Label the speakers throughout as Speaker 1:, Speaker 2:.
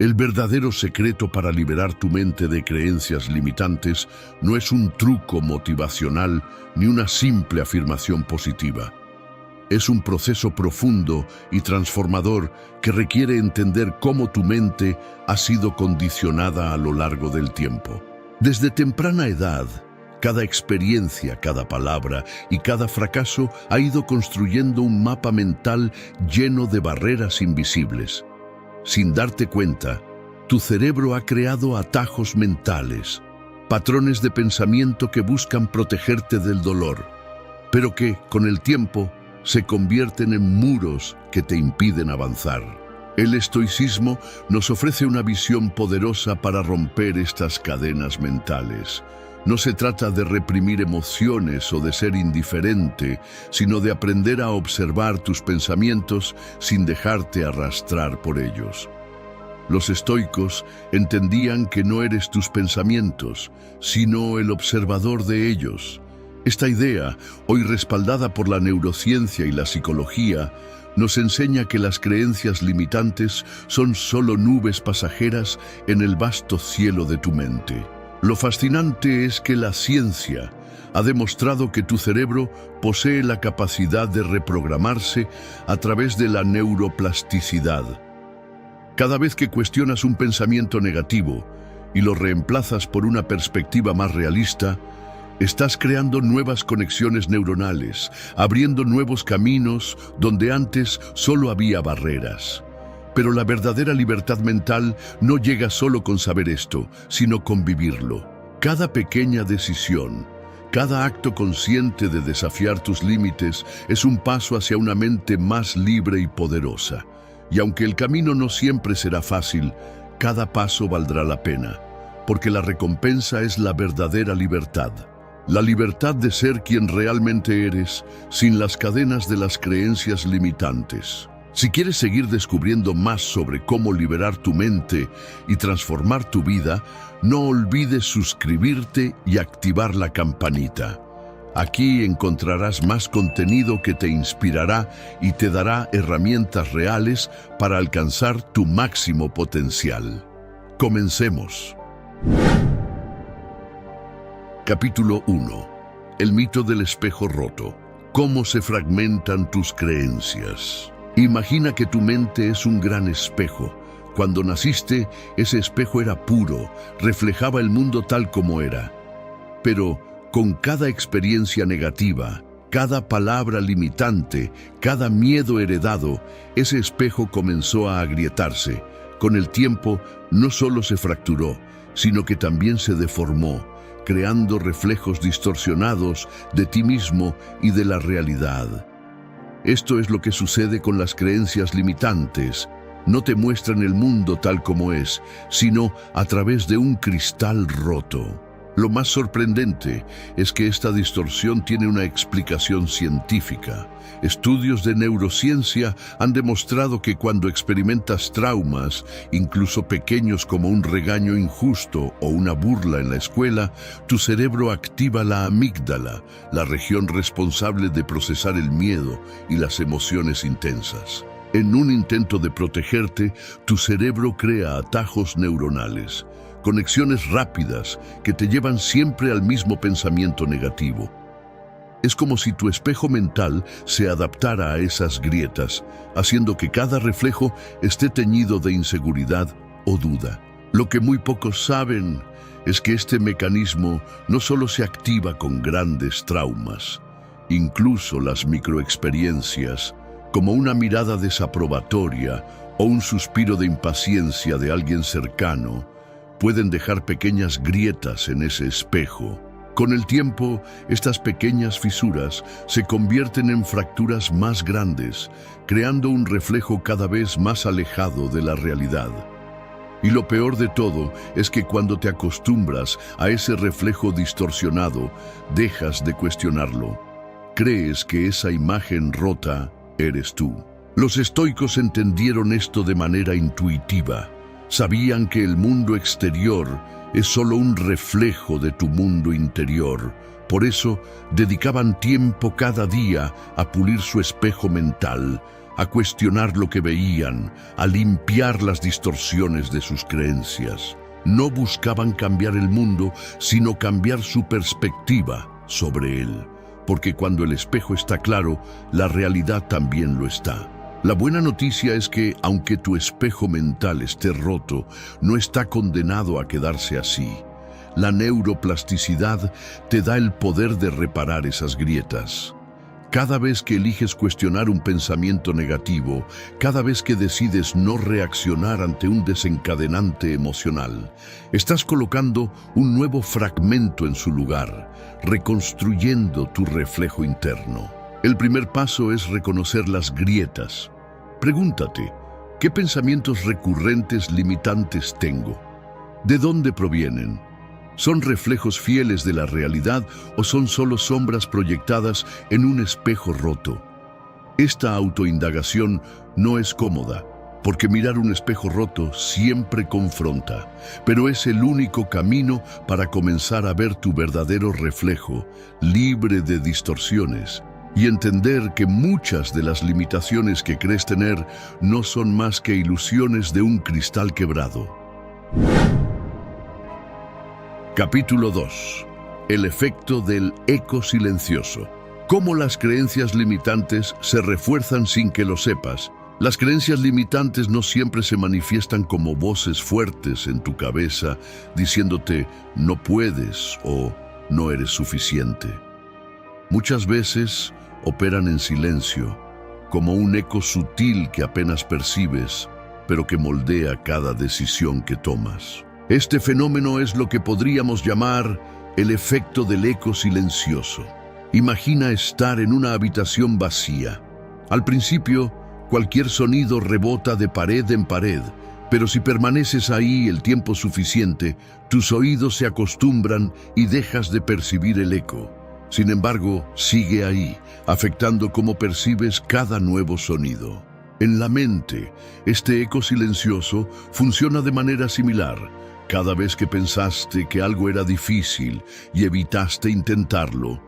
Speaker 1: El verdadero secreto para liberar tu mente de creencias limitantes no es un truco motivacional ni una simple afirmación positiva. Es un proceso profundo y transformador que requiere entender cómo tu mente ha sido condicionada a lo largo del tiempo. Desde temprana edad, cada experiencia, cada palabra y cada fracaso ha ido construyendo un mapa mental lleno de barreras invisibles. Sin darte cuenta, tu cerebro ha creado atajos mentales, patrones de pensamiento que buscan protegerte del dolor, pero que, con el tiempo, se convierten en muros que te impiden avanzar. El estoicismo nos ofrece una visión poderosa para romper estas cadenas mentales. No se trata de reprimir emociones o de ser indiferente, sino de aprender a observar tus pensamientos sin dejarte arrastrar por ellos. Los estoicos entendían que no eres tus pensamientos, sino el observador de ellos. Esta idea, hoy respaldada por la neurociencia y la psicología, nos enseña que las creencias limitantes son solo nubes pasajeras en el vasto cielo de tu mente. Lo fascinante es que la ciencia ha demostrado que tu cerebro posee la capacidad de reprogramarse a través de la neuroplasticidad. Cada vez que cuestionas un pensamiento negativo y lo reemplazas por una perspectiva más realista, estás creando nuevas conexiones neuronales, abriendo nuevos caminos donde antes solo había barreras. Pero la verdadera libertad mental no llega solo con saber esto, sino con vivirlo. Cada pequeña decisión, cada acto consciente de desafiar tus límites es un paso hacia una mente más libre y poderosa. Y aunque el camino no siempre será fácil, cada paso valdrá la pena, porque la recompensa es la verdadera libertad. La libertad de ser quien realmente eres, sin las cadenas de las creencias limitantes. Si quieres seguir descubriendo más sobre cómo liberar tu mente y transformar tu vida, no olvides suscribirte y activar la campanita. Aquí encontrarás más contenido que te inspirará y te dará herramientas reales para alcanzar tu máximo potencial. Comencemos. Capítulo 1. El mito del espejo roto. ¿Cómo se fragmentan tus creencias? Imagina que tu mente es un gran espejo. Cuando naciste, ese espejo era puro, reflejaba el mundo tal como era. Pero con cada experiencia negativa, cada palabra limitante, cada miedo heredado, ese espejo comenzó a agrietarse. Con el tiempo, no solo se fracturó, sino que también se deformó, creando reflejos distorsionados de ti mismo y de la realidad. Esto es lo que sucede con las creencias limitantes. No te muestran el mundo tal como es, sino a través de un cristal roto. Lo más sorprendente es que esta distorsión tiene una explicación científica. Estudios de neurociencia han demostrado que cuando experimentas traumas, incluso pequeños como un regaño injusto o una burla en la escuela, tu cerebro activa la amígdala, la región responsable de procesar el miedo y las emociones intensas. En un intento de protegerte, tu cerebro crea atajos neuronales, conexiones rápidas que te llevan siempre al mismo pensamiento negativo. Es como si tu espejo mental se adaptara a esas grietas, haciendo que cada reflejo esté teñido de inseguridad o duda. Lo que muy pocos saben es que este mecanismo no solo se activa con grandes traumas, incluso las microexperiencias, como una mirada desaprobatoria o un suspiro de impaciencia de alguien cercano, pueden dejar pequeñas grietas en ese espejo. Con el tiempo, estas pequeñas fisuras se convierten en fracturas más grandes, creando un reflejo cada vez más alejado de la realidad. Y lo peor de todo es que cuando te acostumbras a ese reflejo distorsionado, dejas de cuestionarlo. Crees que esa imagen rota eres tú. Los estoicos entendieron esto de manera intuitiva. Sabían que el mundo exterior es solo un reflejo de tu mundo interior. Por eso, dedicaban tiempo cada día a pulir su espejo mental, a cuestionar lo que veían, a limpiar las distorsiones de sus creencias. No buscaban cambiar el mundo, sino cambiar su perspectiva sobre él. Porque cuando el espejo está claro, la realidad también lo está. La buena noticia es que, aunque tu espejo mental esté roto, no está condenado a quedarse así. La neuroplasticidad te da el poder de reparar esas grietas. Cada vez que eliges cuestionar un pensamiento negativo, cada vez que decides no reaccionar ante un desencadenante emocional, estás colocando un nuevo fragmento en su lugar, reconstruyendo tu reflejo interno. El primer paso es reconocer las grietas. Pregúntate, ¿qué pensamientos recurrentes limitantes tengo? ¿De dónde provienen? ¿Son reflejos fieles de la realidad o son solo sombras proyectadas en un espejo roto? Esta autoindagación no es cómoda, porque mirar un espejo roto siempre confronta, pero es el único camino para comenzar a ver tu verdadero reflejo, libre de distorsiones, y entender que muchas de las limitaciones que crees tener no son más que ilusiones de un cristal quebrado. Capítulo 2. El efecto del eco silencioso. Cómo las creencias limitantes se refuerzan sin que lo sepas. Las creencias limitantes no siempre se manifiestan como voces fuertes en tu cabeza diciéndote no puedes o no eres suficiente. Muchas veces operan en silencio, como un eco sutil que apenas percibes, pero que moldea cada decisión que tomas. Este fenómeno es lo que podríamos llamar el efecto del eco silencioso. Imagina estar en una habitación vacía. Al principio, cualquier sonido rebota de pared en pared, pero si permaneces ahí el tiempo suficiente, tus oídos se acostumbran y dejas de percibir el eco. Sin embargo, sigue ahí, afectando cómo percibes cada nuevo sonido. En la mente, este eco silencioso funciona de manera similar. Cada vez que pensaste que algo era difícil y evitaste intentarlo,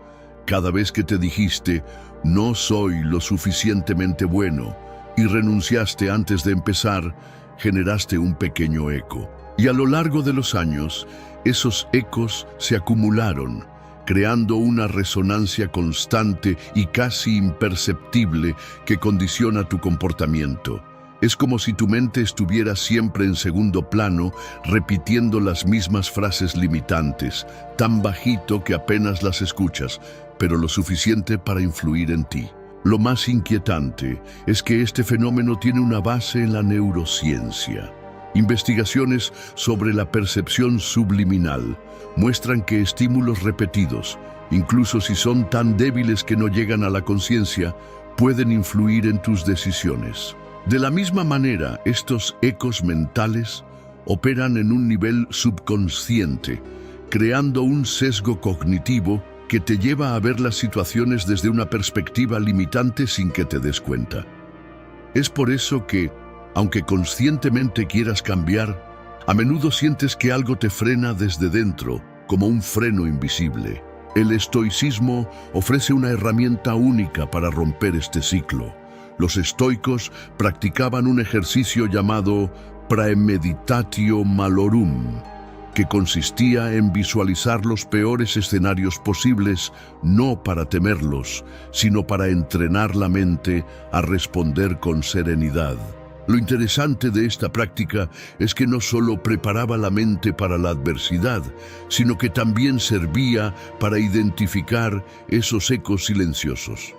Speaker 1: cada vez que te dijiste, no soy lo suficientemente bueno, y renunciaste antes de empezar, generaste un pequeño eco. Y a lo largo de los años, esos ecos se acumularon, creando una resonancia constante y casi imperceptible que condiciona tu comportamiento. Es como si tu mente estuviera siempre en segundo plano, repitiendo las mismas frases limitantes, tan bajito que apenas las escuchas, pero lo suficiente para influir en ti. Lo más inquietante es que este fenómeno tiene una base en la neurociencia. Investigaciones sobre la percepción subliminal muestran que estímulos repetidos, incluso si son tan débiles que no llegan a la conciencia, pueden influir en tus decisiones. De la misma manera, estos ecos mentales operan en un nivel subconsciente, creando un sesgo cognitivo que te lleva a ver las situaciones desde una perspectiva limitante sin que te des cuenta. Es por eso que, aunque conscientemente quieras cambiar, a menudo sientes que algo te frena desde dentro, como un freno invisible. El estoicismo ofrece una herramienta única para romper este ciclo. Los estoicos practicaban un ejercicio llamado praemeditatio malorum, que consistía en visualizar los peores escenarios posibles, no para temerlos, sino para entrenar la mente a responder con serenidad. Lo interesante de esta práctica es que no solo preparaba la mente para la adversidad, sino que también servía para identificar esos ecos silenciosos.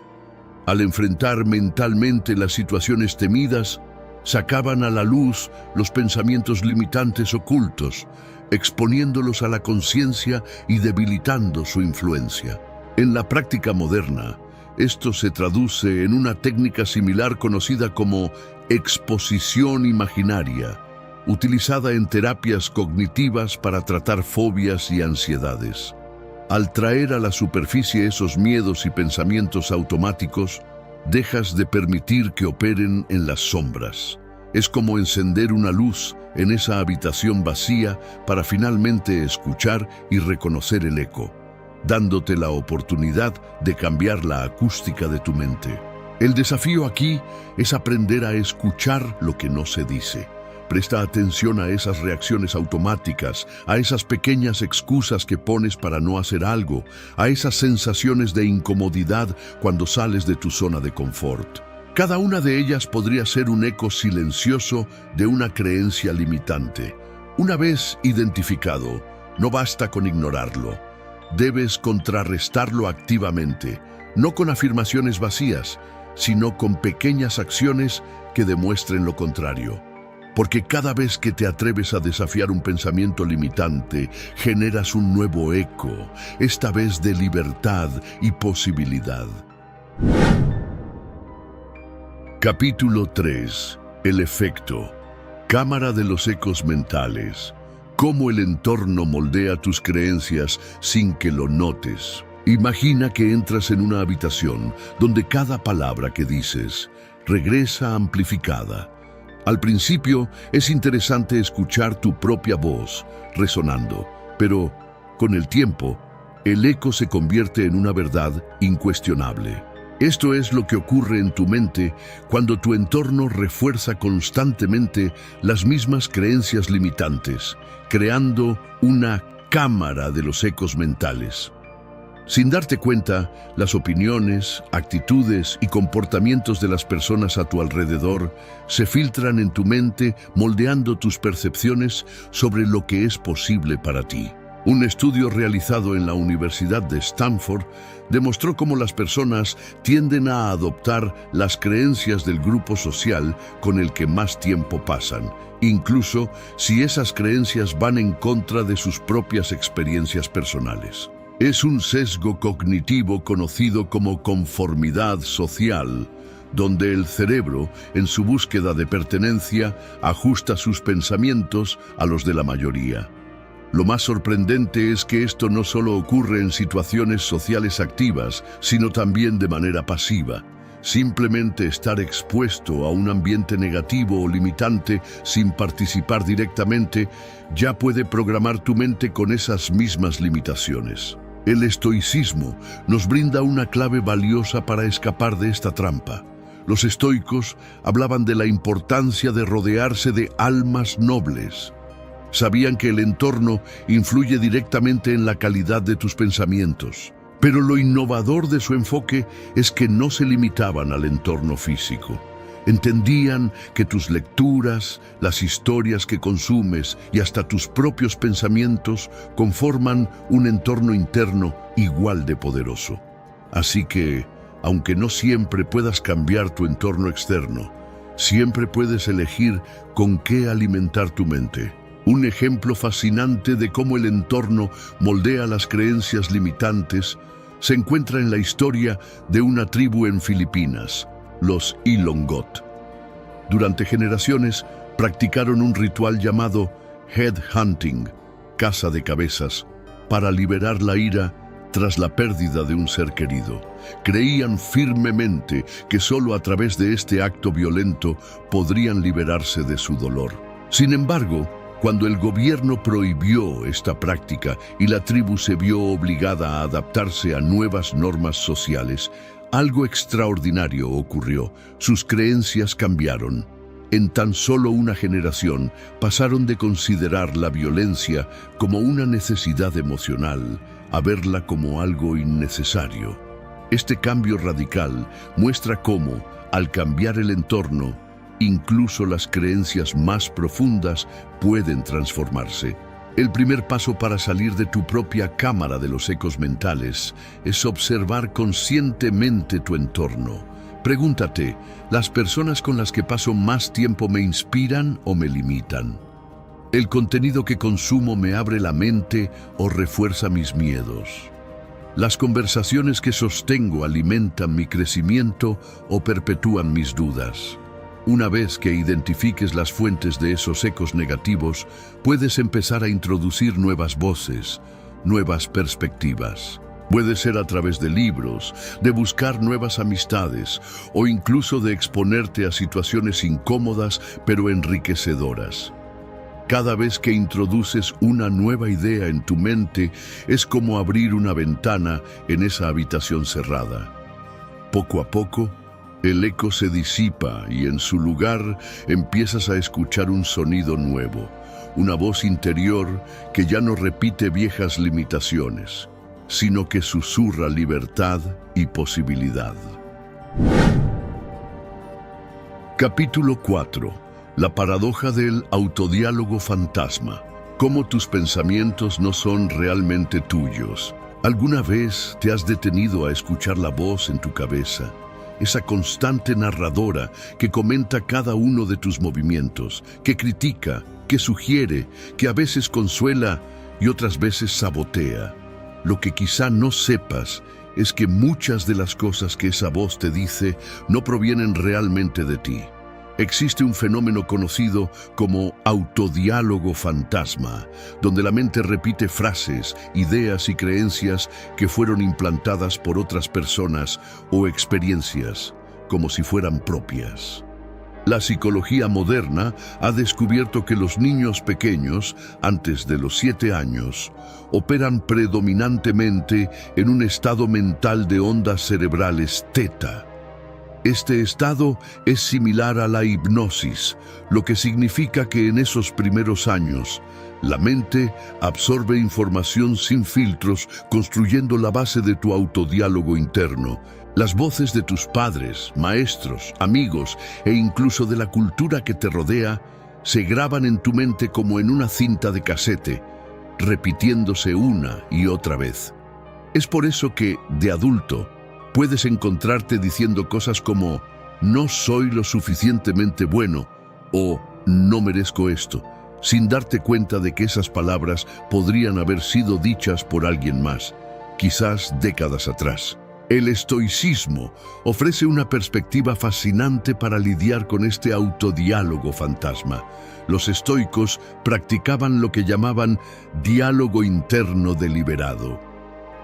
Speaker 1: Al enfrentar mentalmente las situaciones temidas, sacaban a la luz los pensamientos limitantes ocultos, exponiéndolos a la conciencia y debilitando su influencia. En la práctica moderna, esto se traduce en una técnica similar conocida como exposición imaginaria, utilizada en terapias cognitivas para tratar fobias y ansiedades. Al traer a la superficie esos miedos y pensamientos automáticos, dejas de permitir que operen en las sombras. Es como encender una luz en esa habitación vacía para finalmente escuchar y reconocer el eco, dándote la oportunidad de cambiar la acústica de tu mente. El desafío aquí es aprender a escuchar lo que no se dice. Presta atención a esas reacciones automáticas, a esas pequeñas excusas que pones para no hacer algo, a esas sensaciones de incomodidad cuando sales de tu zona de confort. Cada una de ellas podría ser un eco silencioso de una creencia limitante. Una vez identificado, no basta con ignorarlo. Debes contrarrestarlo activamente, no con afirmaciones vacías, sino con pequeñas acciones que demuestren lo contrario. Porque cada vez que te atreves a desafiar un pensamiento limitante, generas un nuevo eco, esta vez de libertad y posibilidad. Capítulo 3. El efecto. Cámara de los ecos mentales. Cómo el entorno moldea tus creencias sin que lo notes. Imagina que entras en una habitación donde cada palabra que dices regresa amplificada. Al principio es interesante escuchar tu propia voz resonando, pero con el tiempo, el eco se convierte en una verdad incuestionable. Esto es lo que ocurre en tu mente cuando tu entorno refuerza constantemente las mismas creencias limitantes, creando una cámara de los ecos mentales. Sin darte cuenta, las opiniones, actitudes y comportamientos de las personas a tu alrededor se filtran en tu mente, moldeando tus percepciones sobre lo que es posible para ti. Un estudio realizado en la Universidad de Stanford demostró cómo las personas tienden a adoptar las creencias del grupo social con el que más tiempo pasan, incluso si esas creencias van en contra de sus propias experiencias personales. Es un sesgo cognitivo conocido como conformidad social, donde el cerebro, en su búsqueda de pertenencia, ajusta sus pensamientos a los de la mayoría. Lo más sorprendente es que esto no solo ocurre en situaciones sociales activas, sino también de manera pasiva. Simplemente estar expuesto a un ambiente negativo o limitante sin participar directamente ya puede programar tu mente con esas mismas limitaciones. El estoicismo nos brinda una clave valiosa para escapar de esta trampa. Los estoicos hablaban de la importancia de rodearse de almas nobles. Sabían que el entorno influye directamente en la calidad de tus pensamientos. Pero lo innovador de su enfoque es que no se limitaban al entorno físico. Entendían que tus lecturas, las historias que consumes y hasta tus propios pensamientos conforman un entorno interno igual de poderoso. Así que, aunque no siempre puedas cambiar tu entorno externo, siempre puedes elegir con qué alimentar tu mente. Un ejemplo fascinante de cómo el entorno moldea las creencias limitantes se encuentra en la historia de una tribu en Filipinas, los Ilonggot. Durante generaciones practicaron un ritual llamado head hunting, caza de cabezas, para liberar la ira tras la pérdida de un ser querido. Creían firmemente que solo a través de este acto violento podrían liberarse de su dolor. Sin embargo, cuando el gobierno prohibió esta práctica y la tribu se vio obligada a adaptarse a nuevas normas sociales, algo extraordinario ocurrió. Sus creencias cambiaron. En tan solo una generación pasaron de considerar la violencia como una necesidad emocional a verla como algo innecesario. Este cambio radical muestra cómo, al cambiar el entorno, incluso las creencias más profundas pueden transformarse. El primer paso para salir de tu propia cámara de los ecos mentales es observar conscientemente tu entorno. Pregúntate, ¿las personas con las que paso más tiempo me inspiran o me limitan? ¿El contenido que consumo me abre la mente o refuerza mis miedos? ¿Las conversaciones que sostengo alimentan mi crecimiento o perpetúan mis dudas? Una vez que identifiques las fuentes de esos ecos negativos, puedes empezar a introducir nuevas voces, nuevas perspectivas. Puede ser a través de libros, de buscar nuevas amistades o incluso de exponerte a situaciones incómodas pero enriquecedoras. Cada vez que introduces una nueva idea en tu mente, es como abrir una ventana en esa habitación cerrada. Poco a poco, El eco se disipa y en su lugar empiezas a escuchar un sonido nuevo, una voz interior que ya no repite viejas limitaciones, sino que susurra libertad y posibilidad. Capítulo 4. La paradoja del autodiálogo fantasma. Cómo tus pensamientos no son realmente tuyos. ¿Alguna vez te has detenido a escuchar la voz en tu cabeza? Esa constante narradora que comenta cada uno de tus movimientos, que critica, que sugiere, que a veces consuela y otras veces sabotea. Lo que quizá no sepas es que muchas de las cosas que esa voz te dice no provienen realmente de ti. Existe un fenómeno conocido como autodiálogo fantasma, donde la mente repite frases, ideas y creencias que fueron implantadas por otras personas o experiencias, como si fueran propias. La psicología moderna ha descubierto que los niños pequeños, antes de los 7 años, operan predominantemente en un estado mental de ondas cerebrales teta. Este estado es similar a la hipnosis, lo que significa que en esos primeros años, la mente absorbe información sin filtros, construyendo la base de tu autodiálogo interno. Las voces de tus padres, maestros, amigos e incluso de la cultura que te rodea se graban en tu mente como en una cinta de casete, repitiéndose una y otra vez. Es por eso que, de adulto, puedes encontrarte diciendo cosas como «no soy lo suficientemente bueno» o «no merezco esto», sin darte cuenta de que esas palabras podrían haber sido dichas por alguien más, quizás décadas atrás. El estoicismo ofrece una perspectiva fascinante para lidiar con este autodiálogo fantasma. Los estoicos practicaban lo que llamaban diálogo interno deliberado.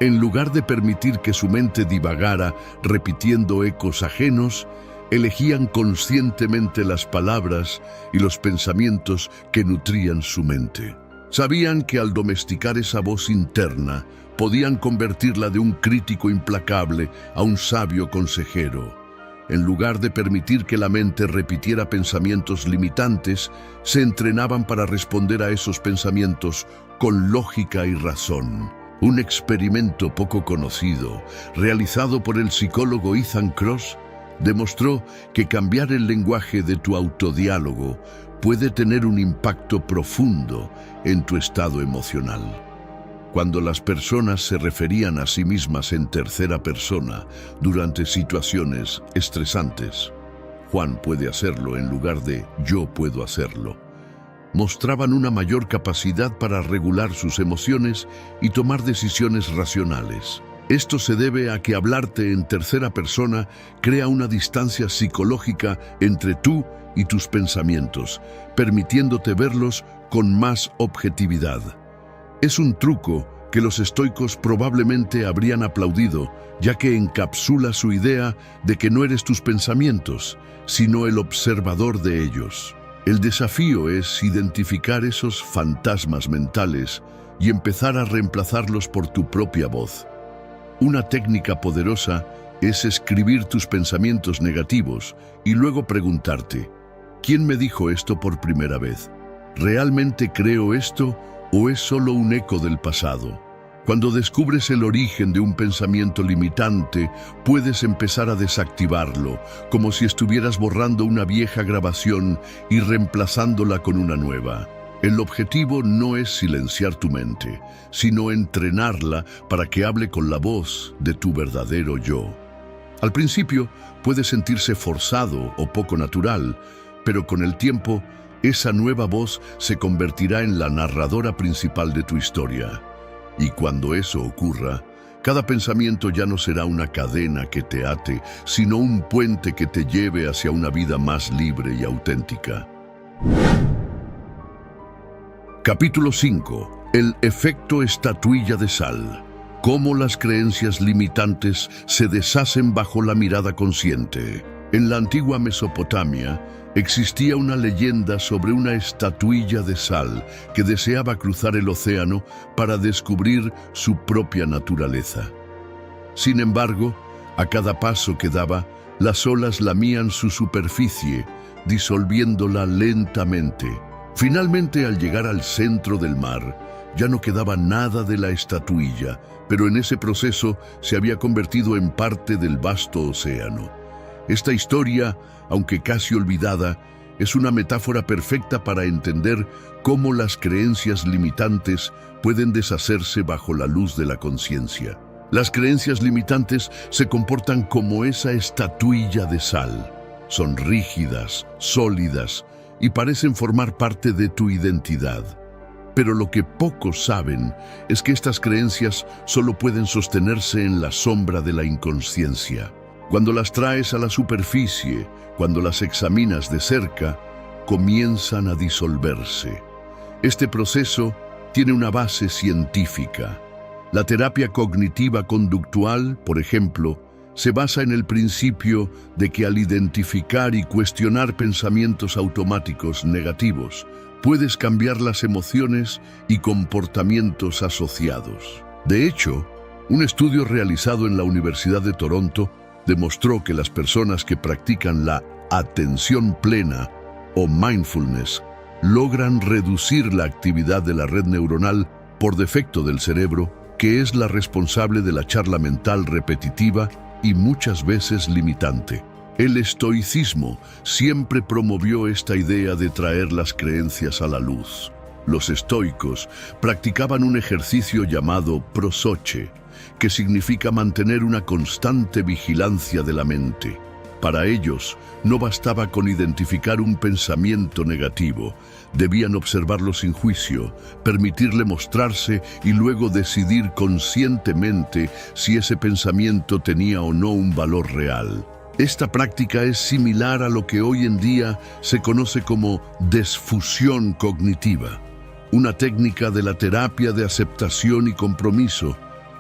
Speaker 1: En lugar de permitir que su mente divagara repitiendo ecos ajenos, elegían conscientemente las palabras y los pensamientos que nutrían su mente. Sabían que al domesticar esa voz interna, podían convertirla de un crítico implacable a un sabio consejero. En lugar de permitir que la mente repitiera pensamientos limitantes, se entrenaban para responder a esos pensamientos con lógica y razón. Un experimento poco conocido, realizado por el psicólogo Ethan Kross, demostró que cambiar el lenguaje de tu autodiálogo puede tener un impacto profundo en tu estado emocional. Cuando las personas se referían a sí mismas en tercera persona durante situaciones estresantes, Juan puede hacerlo en lugar de yo puedo hacerlo, mostraban una mayor capacidad para regular sus emociones y tomar decisiones racionales. Esto se debe a que hablarte en tercera persona crea una distancia psicológica entre tú y tus pensamientos, permitiéndote verlos con más objetividad. Es un truco que los estoicos probablemente habrían aplaudido, ya que encapsula su idea de que no eres tus pensamientos, sino el observador de ellos. El desafío es identificar esos fantasmas mentales y empezar a reemplazarlos por tu propia voz. Una técnica poderosa es escribir tus pensamientos negativos y luego preguntarte, ¿quién me dijo esto por primera vez? ¿Realmente creo esto o es solo un eco del pasado? Cuando descubres el origen de un pensamiento limitante, puedes empezar a desactivarlo, como si estuvieras borrando una vieja grabación y reemplazándola con una nueva. El objetivo no es silenciar tu mente, sino entrenarla para que hable con la voz de tu verdadero yo. Al principio puede sentirse forzado o poco natural, pero con el tiempo, esa nueva voz se convertirá en la narradora principal de tu historia. Y cuando eso ocurra, cada pensamiento ya no será una cadena que te ate, sino un puente que te lleve hacia una vida más libre y auténtica. Capítulo 5. El efecto estatuilla de sal. Cómo las creencias limitantes se deshacen bajo la mirada consciente. En la antigua Mesopotamia, existía una leyenda sobre una estatuilla de sal que deseaba cruzar el océano para descubrir su propia naturaleza. Sin embargo, a cada paso que daba, Las olas lamían su superficie, disolviéndola lentamente. Finalmente, al llegar al centro del mar, ya no quedaba nada de la estatuilla, pero en ese proceso se había convertido en parte del vasto océano. Esta historia, aunque casi olvidada, es una metáfora perfecta para entender cómo las creencias limitantes pueden deshacerse bajo la luz de la conciencia. Las creencias limitantes se comportan como esa estatuilla de sal. Son rígidas, sólidas y parecen formar parte de tu identidad. Pero lo que pocos saben es que estas creencias solo pueden sostenerse en la sombra de la inconsciencia. Cuando las traes a la superficie, cuando las examinas de cerca, comienzan a disolverse. Este proceso tiene una base científica. La terapia cognitiva conductual, por ejemplo, se basa en el principio de que al identificar y cuestionar pensamientos automáticos negativos, puedes cambiar las emociones y comportamientos asociados. De hecho, un estudio realizado en la Universidad de Toronto demostró que las personas que practican la atención plena o mindfulness logran reducir la actividad de la red neuronal por defecto del cerebro, que es la responsable de la charla mental repetitiva y muchas veces limitante. El estoicismo siempre promovió esta idea de traer las creencias a la luz. Los estoicos practicaban un ejercicio llamado prosoche, que significa mantener una constante vigilancia de la mente. Para ellos, no bastaba con identificar un pensamiento negativo, debían observarlo sin juicio, permitirle mostrarse y luego decidir conscientemente si ese pensamiento tenía o no un valor real. Esta práctica es similar a lo que hoy en día se conoce como desfusión cognitiva, una técnica de la terapia de aceptación y compromiso,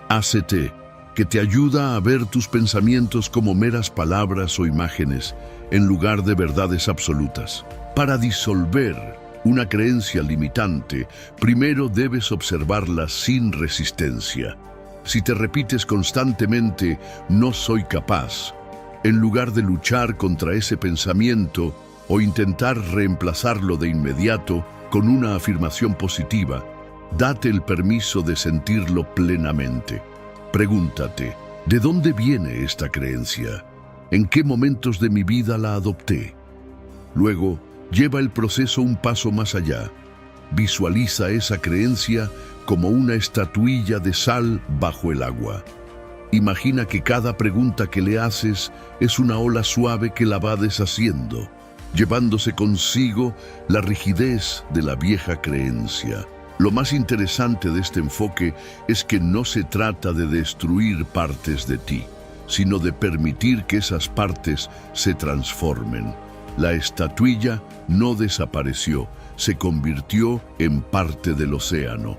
Speaker 1: ACT, que te ayuda a ver tus pensamientos como meras palabras o imágenes, en lugar de verdades absolutas. Para disolver una creencia limitante, primero debes observarla sin resistencia. Si te repites constantemente, "no soy capaz", en lugar de luchar contra ese pensamiento o intentar reemplazarlo de inmediato con una afirmación positiva, date el permiso de sentirlo plenamente. Pregúntate, ¿de dónde viene esta creencia? ¿En qué momentos de mi vida la adopté? Luego, lleva el proceso un paso más allá. Visualiza esa creencia como una estatuilla de sal bajo el agua. Imagina que cada pregunta que le haces es una ola suave que la va deshaciendo, llevándose consigo la rigidez de la vieja creencia. Lo más interesante de este enfoque es que no se trata de destruir partes de ti, sino de permitir que esas partes se transformen. La estatuilla no desapareció, se convirtió en parte del océano.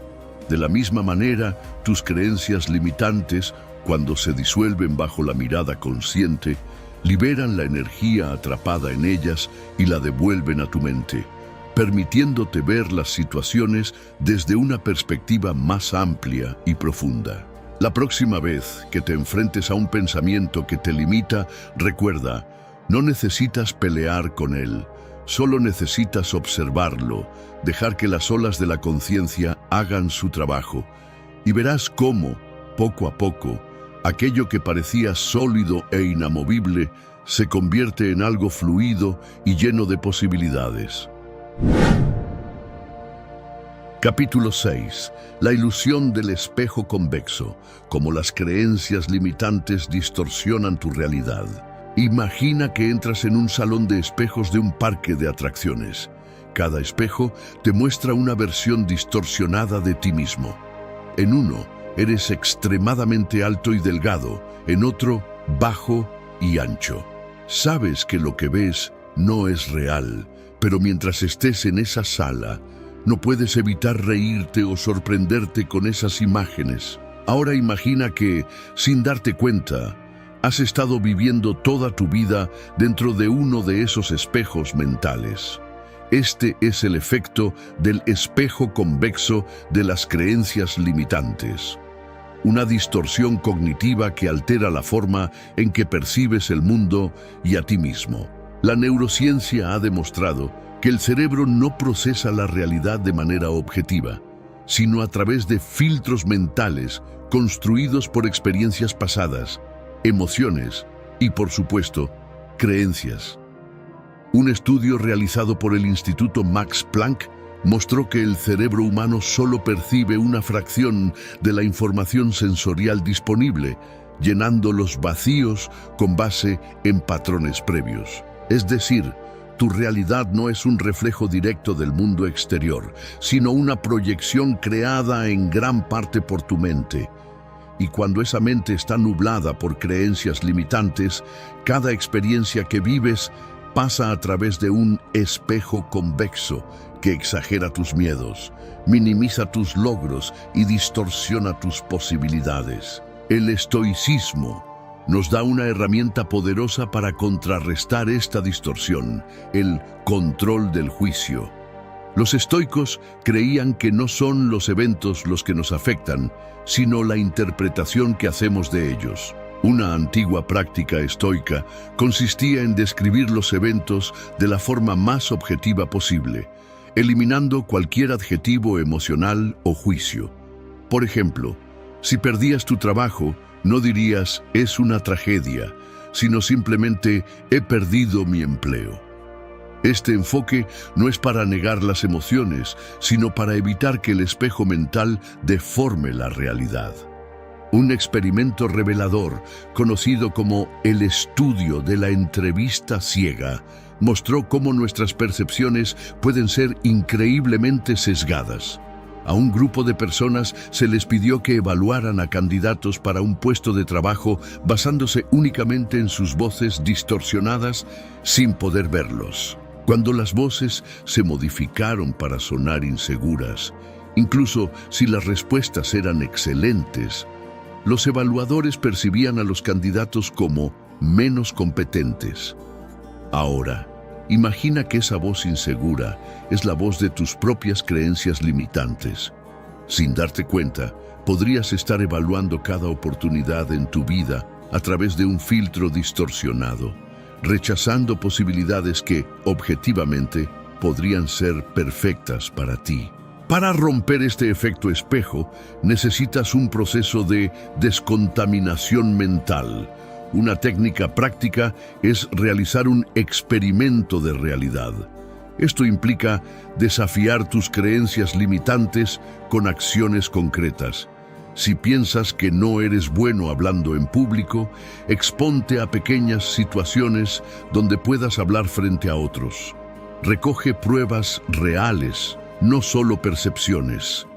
Speaker 1: De la misma manera, tus creencias limitantes, cuando se disuelven bajo la mirada consciente, liberan la energía atrapada en ellas y la devuelven a tu mente, permitiéndote ver las situaciones desde una perspectiva más amplia y profunda. La próxima vez que te enfrentes a un pensamiento que te limita, recuerda, no necesitas pelear con él, solo necesitas observarlo, dejar que las olas de la conciencia hagan su trabajo, y verás cómo, poco a poco, aquello que parecía sólido e inamovible se convierte en algo fluido y lleno de posibilidades. Capítulo 6. La ilusión del espejo convexo, cómo las creencias limitantes distorsionan tu realidad. Imagina que entras en un salón de espejos de un parque de atracciones. Cada espejo te muestra una versión distorsionada de ti mismo. En uno, eres extremadamente alto y delgado, en otro, bajo y ancho. Sabes que lo que ves no es real, pero mientras estés en esa sala, no puedes evitar reírte o sorprenderte con esas imágenes. Ahora imagina que, sin darte cuenta, has estado viviendo toda tu vida dentro de uno de esos espejos mentales. Este es el efecto del espejo convexo de las creencias limitantes. una distorsión cognitiva que altera la forma en que percibes el mundo y a ti mismo. La neurociencia ha demostrado que el cerebro no procesa la realidad de manera objetiva, sino a través de filtros mentales construidos por experiencias pasadas, emociones y, por supuesto, creencias. Un estudio realizado por el Instituto Max Planck mostró que el cerebro humano solo percibe una fracción de la información sensorial disponible, llenando los vacíos con base en patrones previos. Es decir, tu realidad no es un reflejo directo del mundo exterior, sino una proyección creada en gran parte por tu mente. Y cuando esa mente está nublada por creencias limitantes, cada experiencia que vives pasa a través de un espejo convexo que exagera tus miedos, minimiza tus logros y distorsiona tus posibilidades. El estoicismo nos da una herramienta poderosa para contrarrestar esta distorsión, el control del juicio. Los estoicos creían que no son los eventos los que nos afectan, sino la interpretación que hacemos de ellos. Una antigua práctica estoica consistía en describir los eventos de la forma más objetiva posible, eliminando cualquier adjetivo emocional o juicio. Por ejemplo, si perdías tu trabajo, no dirías «es una tragedia», sino simplemente «he perdido mi empleo». Este enfoque no es para negar las emociones, sino para evitar que el espejo mental deforme la realidad. Un experimento revelador, conocido como el estudio de la entrevista ciega, mostró cómo nuestras percepciones pueden ser increíblemente sesgadas. A un grupo de personas se les pidió que evaluaran a candidatos para un puesto de trabajo basándose únicamente en sus voces distorsionadas sin poder verlos. Cuando las voces se modificaron para sonar inseguras, incluso si las respuestas eran excelentes, los evaluadores percibían a los candidatos como menos competentes. Ahora, imagina que esa voz insegura es la voz de tus propias creencias limitantes. Sin darte cuenta, podrías estar evaluando cada oportunidad en tu vida a través de un filtro distorsionado, rechazando posibilidades que, objetivamente, podrían ser perfectas para ti. Para romper este efecto espejo, necesitas un proceso de descontaminación mental. Una técnica práctica es realizar un experimento de realidad. Esto implica desafiar tus creencias limitantes con acciones concretas. Si piensas que no eres bueno hablando en público, exponte a pequeñas situaciones donde puedas hablar frente a otros. Recoge pruebas reales, no solo percepciones.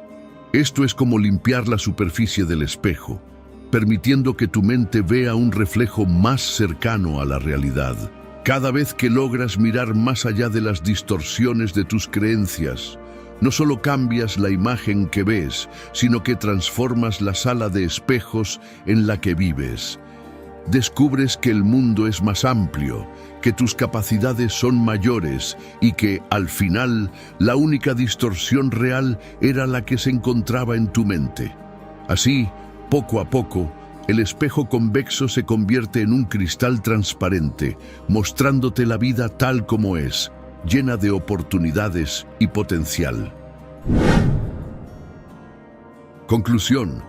Speaker 1: Esto es como limpiar la superficie del espejo, permitiendo que tu mente vea un reflejo más cercano a la realidad. Cada vez que logras mirar más allá de las distorsiones de tus creencias, no solo cambias la imagen que ves, sino que transformas la sala de espejos en la que vives. Descubres que el mundo es más amplio, que tus capacidades son mayores y que, al final, la única distorsión real era la que se encontraba en tu mente. Así, poco a poco, el espejo convexo se convierte en un cristal transparente, mostrándote la vida tal como es, llena de oportunidades y potencial. Conclusión: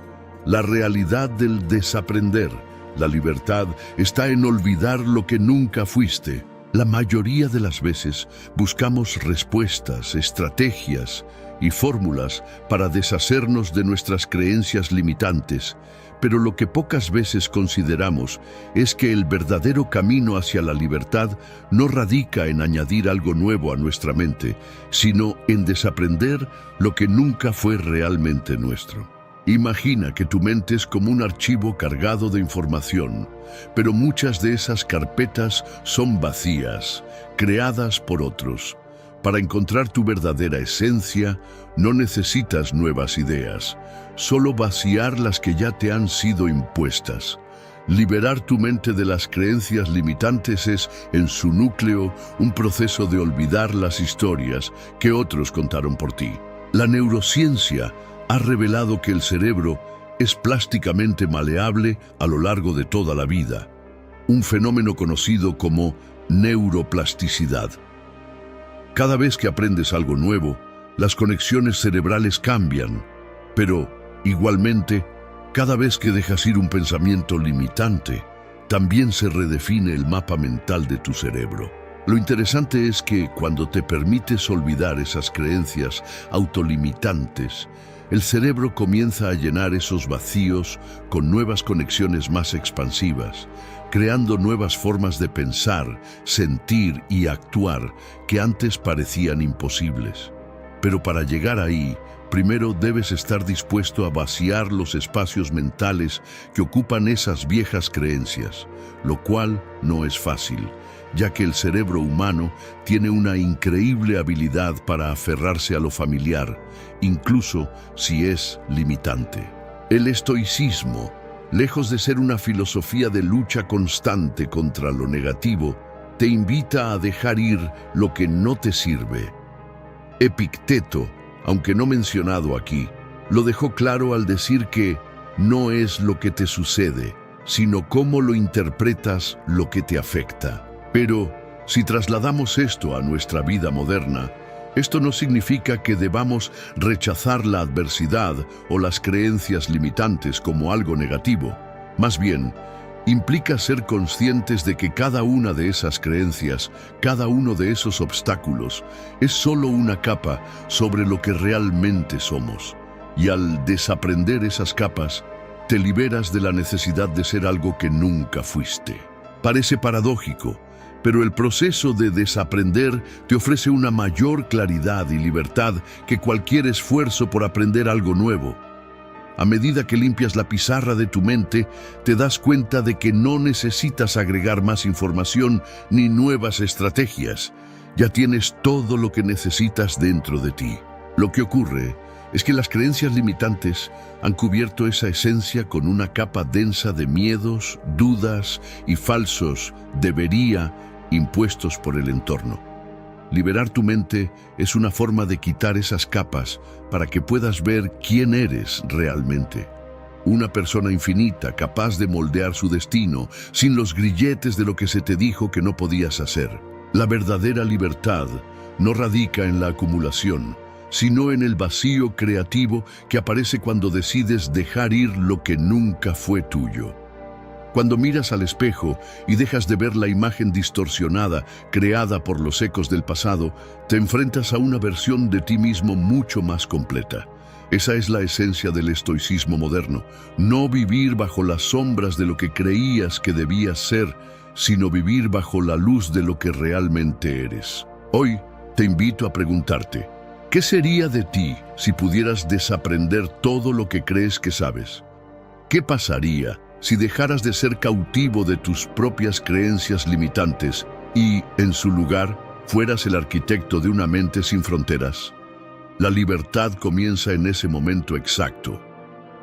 Speaker 1: la realidad del desaprender. La libertad está en olvidar lo que nunca fuiste. La mayoría de las veces buscamos respuestas, estrategias y fórmulas para deshacernos de nuestras creencias limitantes, pero lo que pocas veces consideramos es que el verdadero camino hacia la libertad no radica en añadir algo nuevo a nuestra mente, sino en desaprender lo que nunca fue realmente nuestro. Imagina que tu mente es como un archivo cargado de información, pero muchas de esas carpetas son vacías, creadas por otros. Para encontrar tu verdadera esencia, no necesitas nuevas ideas, solo vaciar las que ya te han sido impuestas. Liberar tu mente de las creencias limitantes es, en su núcleo, un proceso de olvidar las historias que otros contaron por ti. La neurociencia ha revelado que el cerebro es plásticamente maleable a lo largo de toda la vida, un fenómeno conocido como neuroplasticidad. Cada vez que aprendes algo nuevo, las conexiones cerebrales cambian, pero, igualmente, cada vez que dejas ir un pensamiento limitante, también se redefine el mapa mental de tu cerebro. Lo interesante es que cuando te permites olvidar esas creencias autolimitantes, el cerebro comienza a llenar esos vacíos con nuevas conexiones más expansivas, creando nuevas formas de pensar, sentir y actuar que antes parecían imposibles. Pero para llegar ahí, primero debes estar dispuesto a vaciar los espacios mentales que ocupan esas viejas creencias, lo cual no es fácil, ya que el cerebro humano tiene una increíble habilidad para aferrarse a lo familiar, incluso si es limitante. El estoicismo, lejos de ser una filosofía de lucha constante contra lo negativo, te invita a dejar ir lo que no te sirve. Epicteto, aunque no mencionado aquí, lo dejó claro al decir que no es lo que te sucede, sino cómo lo interpretas lo que te afecta. Pero, si trasladamos esto a nuestra vida moderna, esto no significa que debamos rechazar la adversidad o las creencias limitantes como algo negativo. Más bien, implica ser conscientes de que cada una de esas creencias, cada uno de esos obstáculos, es solo una capa sobre lo que realmente somos. Y al desaprender esas capas, te liberas de la necesidad de ser algo que nunca fuiste. Parece paradójico, pero el proceso de desaprender te ofrece una mayor claridad y libertad que cualquier esfuerzo por aprender algo nuevo. A medida que limpias la pizarra de tu mente, te das cuenta de que no necesitas agregar más información ni nuevas estrategias. Ya tienes todo lo que necesitas dentro de ti. Lo que ocurre es que las creencias limitantes han cubierto esa esencia con una capa densa de miedos, dudas y falsos debería impuestos por el entorno. Liberar tu mente es una forma de quitar esas capas para que puedas ver quién eres realmente. Una persona infinita, capaz de moldear su destino, sin los grilletes de lo que se te dijo que no podías hacer. La verdadera libertad no radica en la acumulación, sino en el vacío creativo que aparece cuando decides dejar ir lo que nunca fue tuyo. Cuando miras al espejo y dejas de ver la imagen distorsionada creada por los ecos del pasado, te enfrentas a una versión de ti mismo mucho más completa. Esa es la esencia del estoicismo moderno, no vivir bajo las sombras de lo que creías que debías ser, sino vivir bajo la luz de lo que realmente eres. Hoy te invito a preguntarte, ¿qué sería de ti si pudieras desaprender todo lo que crees que sabes? ¿Qué pasaría si dejaras de ser cautivo de tus propias creencias limitantes y, en su lugar, fueras el arquitecto de una mente sin fronteras? La libertad comienza en ese momento exacto,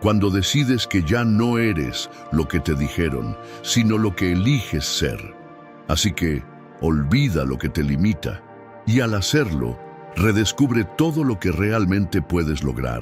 Speaker 1: cuando decides que ya no eres lo que te dijeron, sino lo que eliges ser. Así que, olvida lo que te limita, y al hacerlo, redescubre todo lo que realmente puedes lograr.